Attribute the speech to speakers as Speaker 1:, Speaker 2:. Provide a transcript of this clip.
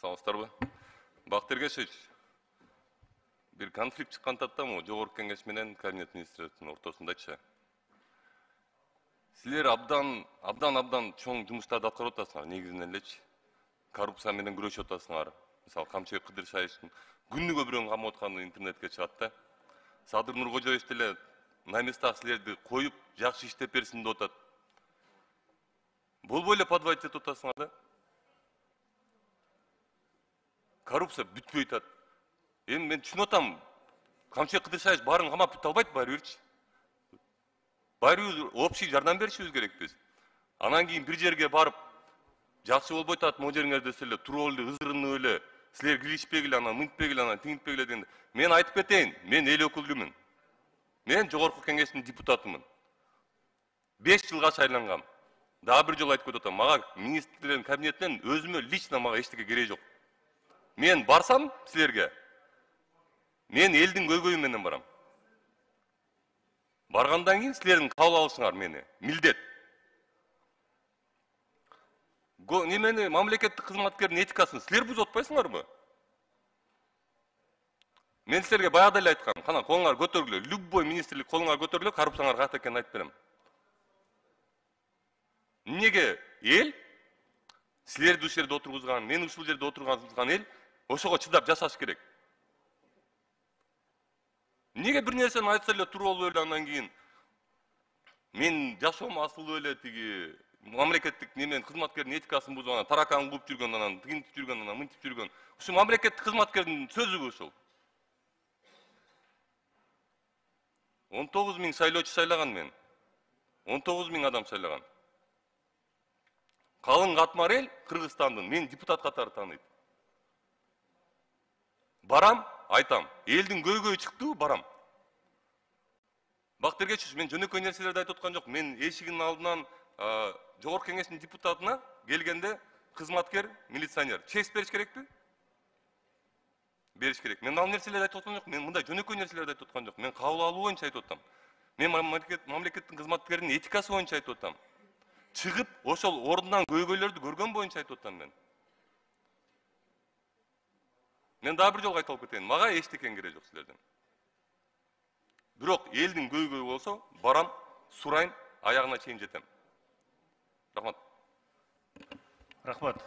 Speaker 1: Саламатсыздарбы? Бактыр Кешич, бир конфликт чыккан таттамы Жогорку Кеңеш менен Кабинет министрлеринин ортосундачы. Силер абдан чоң жумуштарды аткарып атасыңар, негизинен элечи. Коррупция менен күрөшүп атасыңар. Мисалы Камчыбек Кыдыршаевдин күнүгө бирөөнүн камап атканы интернетке чыгат да. Садыр Нуркожоевич деле на местах силерди коюп, жакшы иштеп берсин деп атат. Болбой эле подводить этип атасыңар да. Коррупция бүтпөй атат. Эми мен түшүнүп атам. Камчыбек Кыдыршаевич баарын камап бүтө албайт баары бирчи. Баары общий жардам беришибиз керек биз. Анан кийин бир жерге барып, жакшы болбой атат, могу жериңерде эле туруп эле, ызырынып эле, силер киришпегиле, анан мынтпегиле, анан тиңитпегиле дегенде, мен айтып кетейин, мен эл өкүлүмүн. Мен Жогорку Кеңештин депутатымын. 5 жылга шайлангам. Дагы бир жолу айтып кетип атам, мага министрлердин кабинетинен өзүмө лично мага эчтеке кереги жок. Мен барсам силерге, мен элдин көйгөйү менен барам. Баргандан кийин силердин кабыл алышыңар мени, милдет. Немени мамлекеттик кызматкердин этикасын силер бузуп атпайсыңарбы? Мен силерге баягыда эле айткам, кана колуңар көтөргүлө, любой министрлик колуңар көтөргүлө, коррупцияңар каякта экенин айтып берем. Эмнеге эл силерди ушул жерде отургузган, мени ушул жерде отургузган эл ошого чыдап жашаш керек. Эмнеге бир нерсени айтса эле туруп алып эле андан кийин мен жашоом асыл эле тиги мамлекеттик немен кызматкердин этикасын бузуп анан таракан кууп жүргөн, анан тигинтип жүргөн, анан мынтип жүргөн. Ушул мамлекеттик кызматкердин сөзүбү ушул. 19 000 шайлоочу шайлаган мен. 19 000 адам шайлаган. Калың катмар эл Кыргызстандын мен депутат катары тааныйт. Барам, айтам. Элдин көйгөйү чыктыбы, барам. Бактыр Кечиш, мен жөнөкөй нерселерди айтып аткан жок. Мен эшигинин алдынан Жогорку Кеңештин депутатына келгенде кызматкер, милиционер честь бериш керекпи? Бериш керек. Мен ал нерселерди айтып аткан жок. Мен мындай жөнөкөй нерселерди айтып аткан жок. Мен кабыл алуу боюнча айтып атам. Мен мамлекеттин кызматкеринин этикасы боюнча айтып атам. Чыгып, ошол ордунан көйгөйлөрдү көргөн боюнча айтып атам мен. Мен дагы бир жолу кайталып кетейин. Мага эчтекенин кереги жок силерден. Бирок элдин көйгөйү болсо, барам, сурайм, аягына чейин жетем. Рахмат.
Speaker 2: Рахмат.